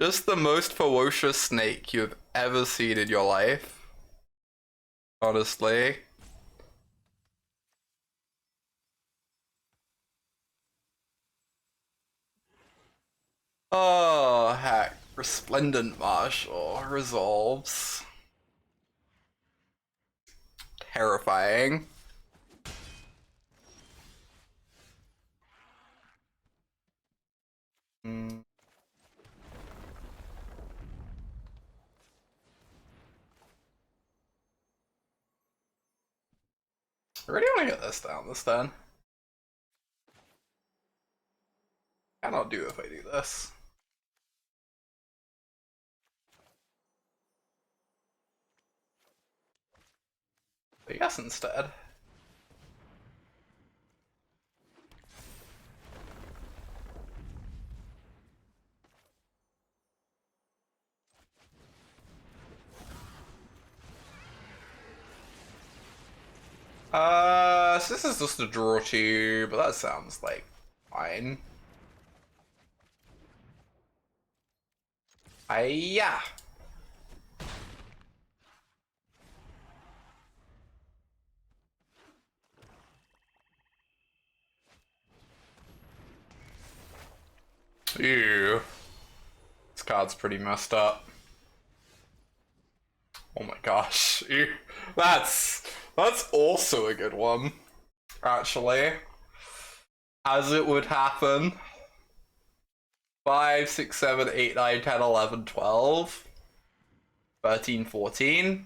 Speaker 1: Just the most ferocious snake you've ever seen in your life. Honestly. Oh, heck. Resplendent Marshal resolves. Terrifying. I really want to get this down this turn. Cannot do if I do this. But yes, instead. So this is just a draw two, but that sounds like fine. Yeah. Ew. This card's pretty messed up. Oh my gosh. Ew. That's also a good one. Actually. As it would happen. 5, 6, 7, 8, 9, 10, 11, 12. 13, 14.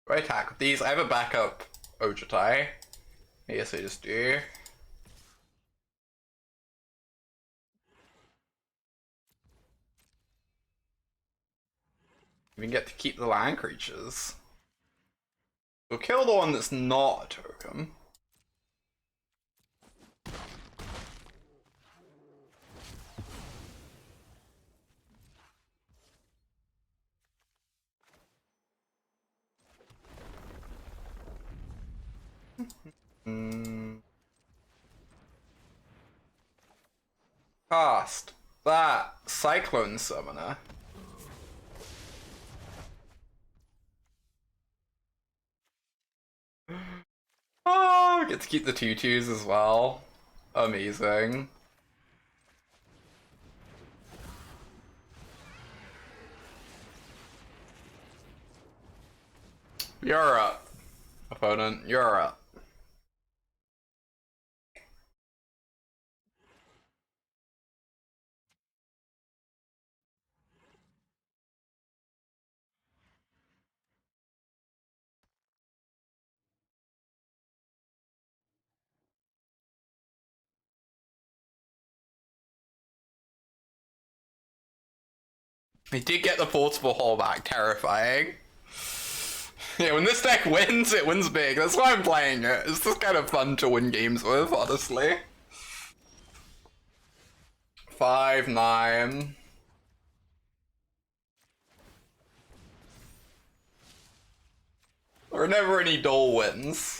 Speaker 1: Do I attack with these? I have a backup Ojutai. Yes, I just do. You even get to keep the land creatures. We'll kill the one that's not a token. Cast that Cyclone Summoner. Oh, get to keep the 2/2s as well. Amazing. You're up, opponent. You're up. He did get the portable hole back, terrifying. Yeah, when this deck wins, it wins big. That's why I'm playing it. It's just kind of fun to win games with, honestly. 5, 9. There are never any dull wins.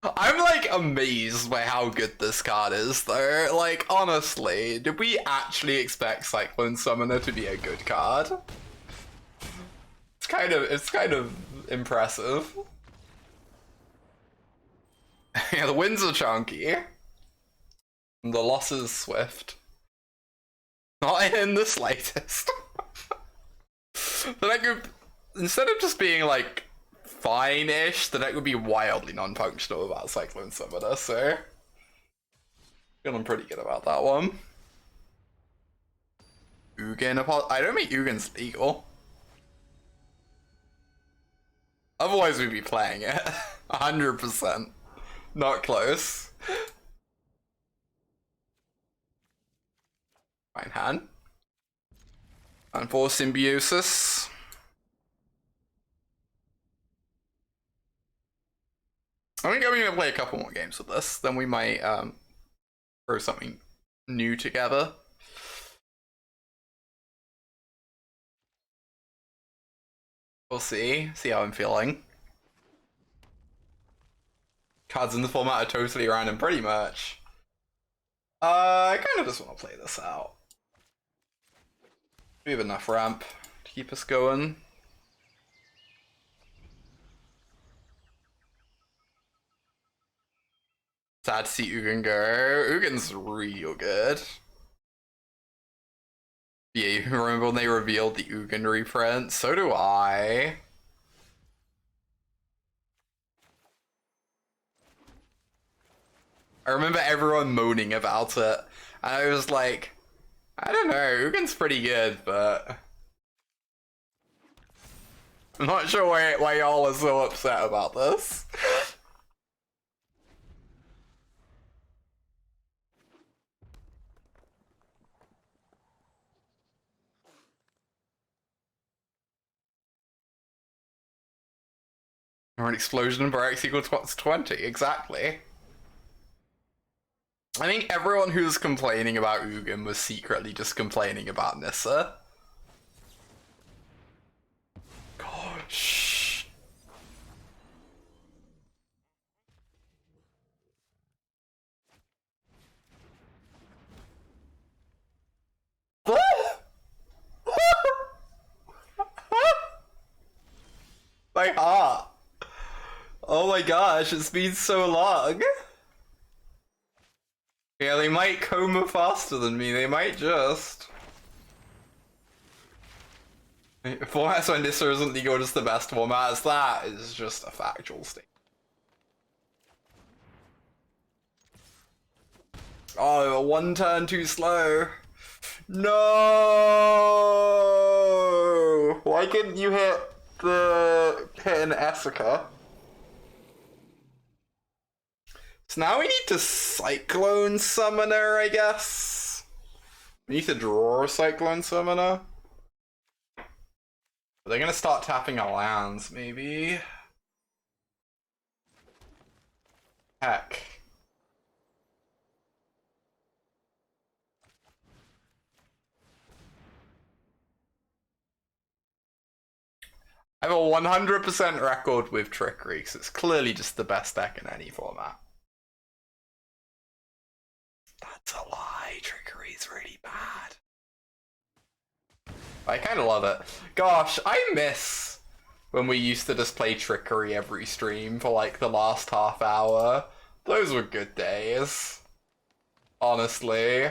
Speaker 1: I'm like amazed by how good this card is though. Like honestly, did we actually expect Cyclone Summoner to be a good card? It's kind of impressive. Yeah, the wins are chunky. And the losses swift. Not in the slightest. The deck would, instead of just being like fine-ish, the deck would be wildly non-functional without Cyclone Summoner, so feeling pretty good about that one. Ugin, I don't think Ugin's legal. Otherwise we'd be playing it. 100%. Not close. Fine hand. And for Symbiosis. I think I'm gonna play a couple more games with this, then we might throw something new together. We'll see how I'm feeling. Cards in the format are totally random, pretty much. I kind of just want to play this out. We have enough ramp to keep us going. Sad to see Ugin go. Ugin's real good. Yeah, you remember when they revealed the Ugin reprint? So do I. I remember everyone moaning about it. And I was like, I don't know, Ugin's pretty good, but I'm not sure why y'all are so upset about this. Or an explosion per X equals 20, exactly. I think everyone who's complaining about Ugin was secretly just complaining about Nissa. Gosh. My heart. Oh my gosh, it's been so long. Yeah, they might Koma faster than me, they might just. Formats when Nissa isn't legal just the best formats, that is just a factual statement. Oh, one turn too slow. No! Why couldn't you hit an Essica? So now we need to Cyclone Summoner, I guess. We need to draw a Cyclone Summoner. They're gonna start tapping our lands, maybe. Heck. I have a 100% record with Trickery, because it's clearly just the best deck in any format. That's a lie, Trickery's really bad. I kind of love it. Gosh, I miss when we used to just play Trickery every stream for like the last half hour. Those were good days. Honestly.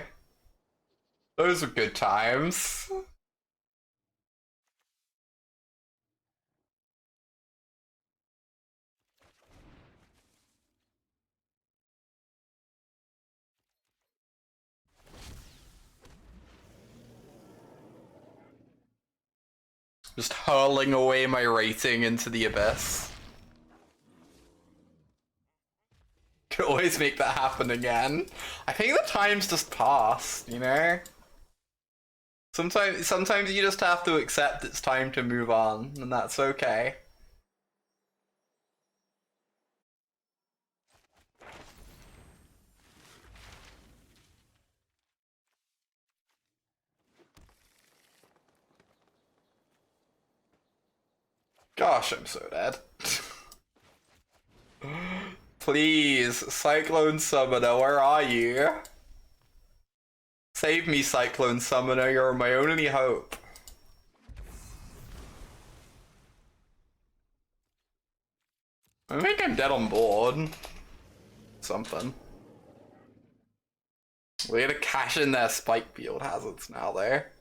Speaker 1: Those were good times. Just hurling away my rating into the abyss. Could always make that happen again. I think the time's just passed, you know? Sometimes you just have to accept it's time to move on, and that's okay. Gosh, I'm so dead. Please, Cyclone Summoner, where are you? Save me, Cyclone Summoner, you're my only hope. I think I'm dead on board. Something. We're gonna cash in their spike field hazards now there.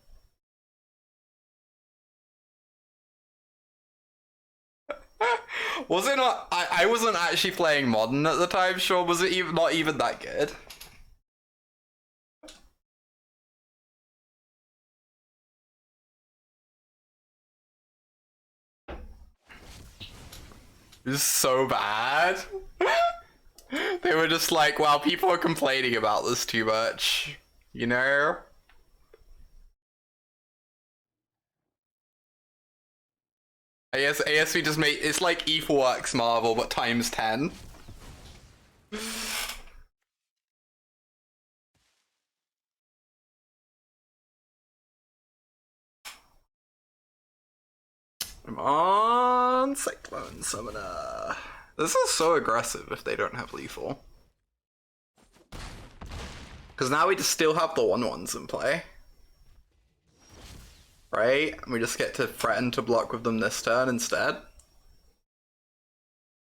Speaker 1: Was it not? I wasn't actually playing Modern at the time, sure. Was it even not even that good? It was so bad. They were just like, wow, people are complaining about this too much. You know? I guess we just made it's like E4X Marvel but times 10. Come on, Cyclone Summoner. This is so aggressive if they don't have lethal. Because now we just still have the 1/1s in play. Right? And we just get to threaten to block with them this turn instead.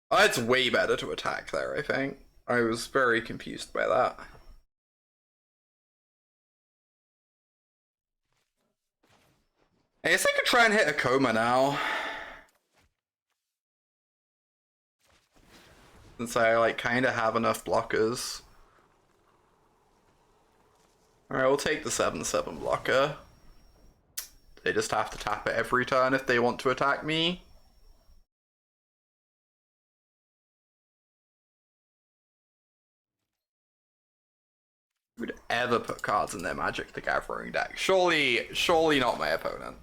Speaker 1: Oh, it's way better to attack there, I think. I was very confused by that. I guess I could try and hit a Koma now. Since I, like, kinda have enough blockers. Alright, we'll take the 7/7 blocker. They just have to tap it every turn if they want to attack me. Who would ever put cards in their Magic the Gathering deck? Surely not my opponent.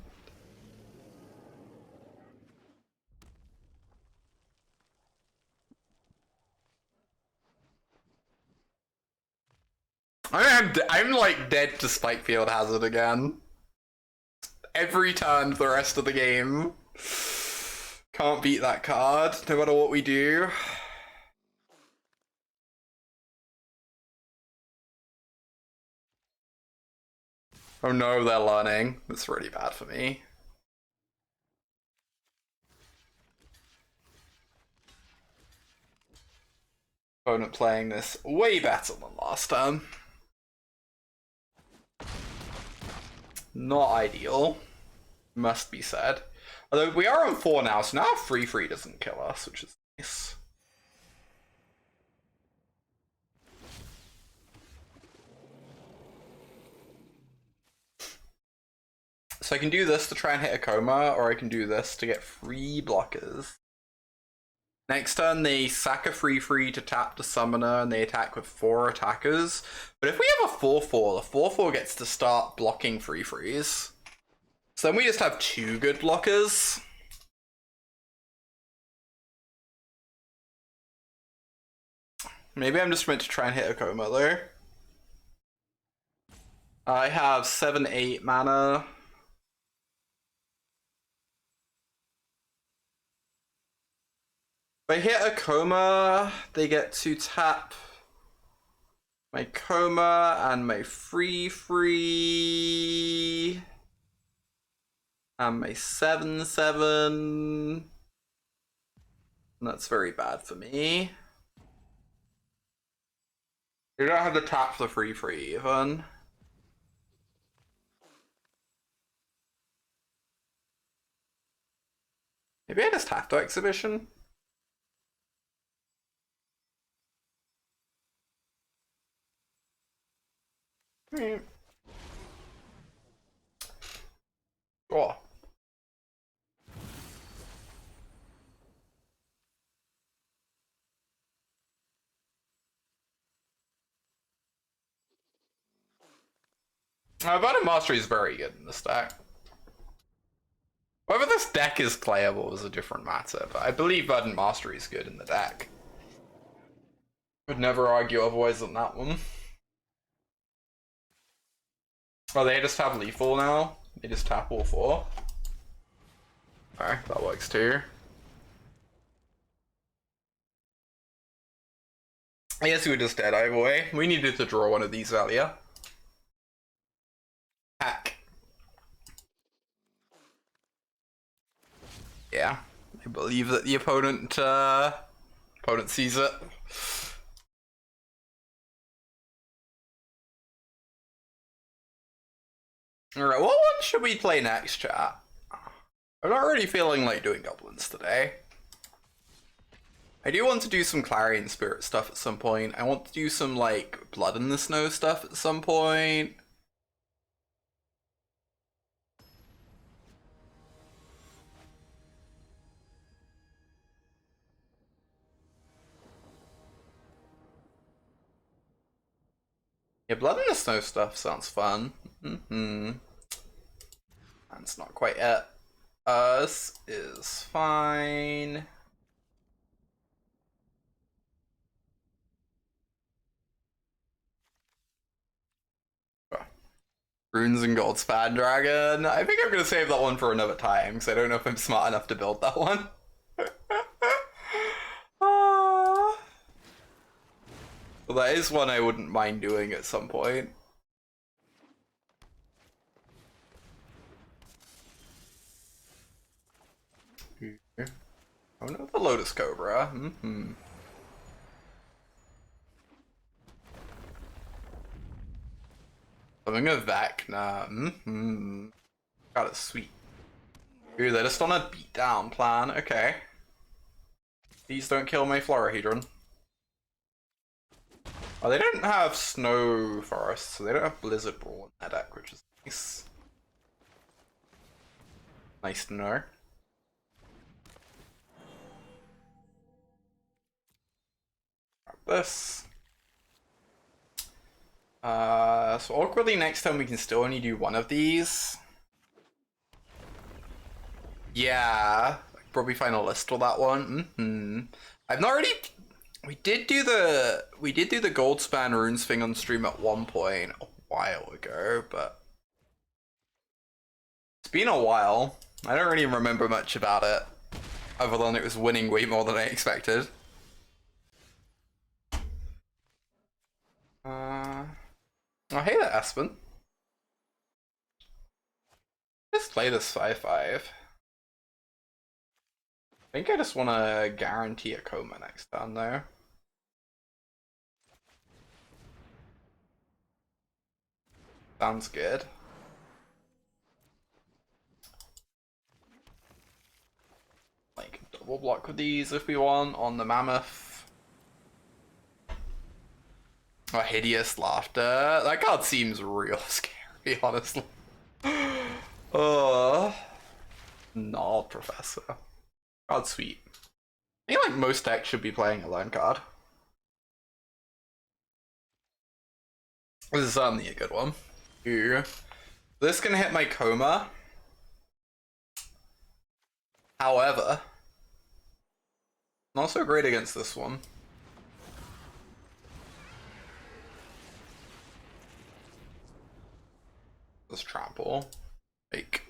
Speaker 1: I'm like dead to Spikefield Hazard again. Every turn for the rest of the game. Can't beat that card, no matter what we do. Oh no, they're learning. That's really bad for me. Opponent playing this way better than last time. Not ideal, must be said. Although we are on 4 now, so now 3/3 doesn't kill us, which is nice. So I can do this to try and hit a Koma, or I can do this to get 3 blockers. Next turn, they sack a 3/3 to tap the summoner, and they attack with 4 attackers. But if we have a 4/4, the 4/4 gets to start blocking 3/3s. So then we just have 2 good blockers. Maybe I'm just meant to try and hit a Koma though. I have 7/8 mana. If I hit a Koma, they get to tap my Koma and my 3/3 and my 7/7. And that's very bad for me. You don't have to tap the 3/3 even. Maybe I just have to Exhibition. Oh. Verdant Mastery is very good in this deck. Whether this deck is playable is a different matter, but I believe Verdant Mastery is good in the deck. Would never argue otherwise on that one. Oh, they just have lethal now? They just tap all 4? Alright, that works too. I guess we just dead either way. We needed to draw one of these earlier. Hack. Yeah, I believe that the opponent sees it. Alright, what one should we play next, chat? I'm not really feeling like doing goblins today. I do want to do some Clarion Spirit stuff at some point. I want to do some, like, Blood in the Snow stuff at some point. Yeah, Blood in the Snow stuff sounds fun. That's not quite it. Us is fine. Runes and Goldspan Dragon. I think I'm gonna save that one for another time because I don't know if I'm smart enough to build that one. Well, that is one I wouldn't mind doing at some point. Oh no, the Lotus Cobra. Something of Vecna. Got it, sweet. Ooh, they're just on a beatdown plan. Okay. Please don't kill my Florahedron. Oh, they don't have Snow Forest, so they don't have Blizzard Brawl in their deck, which is nice. Nice to know. Grab this. So awkwardly next time we can still only do one of these. Yeah, probably find a list for that one. I've not really. We did do the Goldspan Runes thing on stream at one point a while ago, but it's been a while. I don't really remember much about it, other than it was winning way more than I expected. Oh, hey there, Aspen. Let's play this 5-5. I think I just want to guarantee a Koma next turn, though. Sounds good. Like, double block with these if we want on the Mammoth. Oh, Hideous Laughter. That card seems real scary, honestly. No, Professor. God, sweet. I think like most decks should be playing a lone card. This is certainly a good one. Ooh. This can hit my Koma. However, not so great against this one. This trample. Like.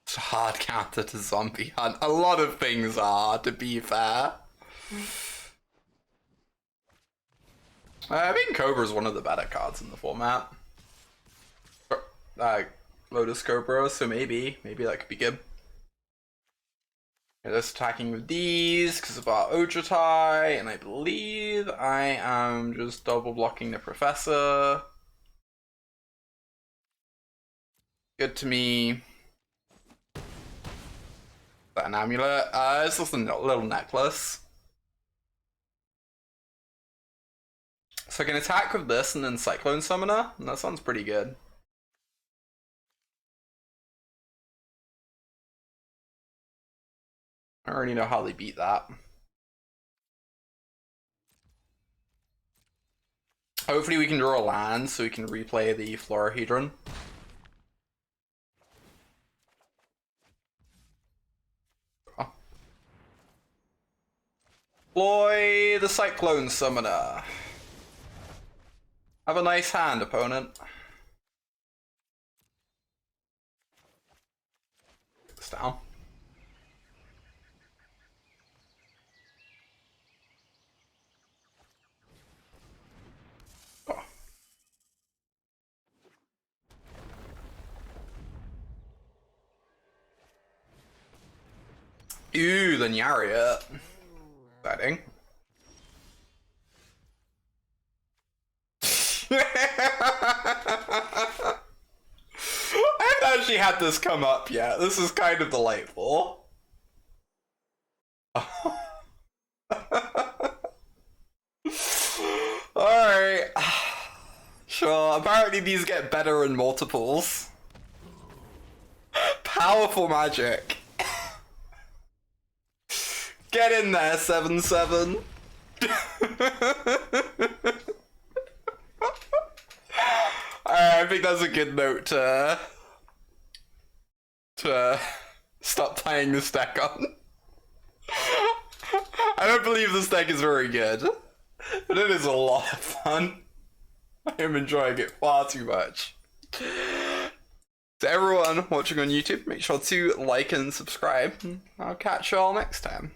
Speaker 1: It's a hard counter to Zombie Hunt. A lot of things are, to be fair. I think Cobra is one of the better cards in the format. Lotus Cobra, so maybe that could be good. Okay, just attacking with these because of our Ojutai, and I believe I am just double blocking the Professor. Good to me. Is that an amulet? It's just a little necklace. So I can attack with this and then Cyclone Summoner, and that sounds pretty good. I already know how they beat that. Hopefully we can draw a land so we can replay the Florahedron. Deploy the Cyclone Summoner. Have a nice hand, opponent. Take this down. Ooh, the Nyariot. Exciting. I haven't actually had this come up yet. This is kind of delightful. Alright. Sure, apparently these get better in multiples. Powerful magic. Get in there, 7-7. I think that's a good note to stop playing this deck on. I don't believe this deck is very good, but it is a lot of fun. I am enjoying it far too much. To everyone watching on YouTube, make sure to like and subscribe. I'll catch you all next time.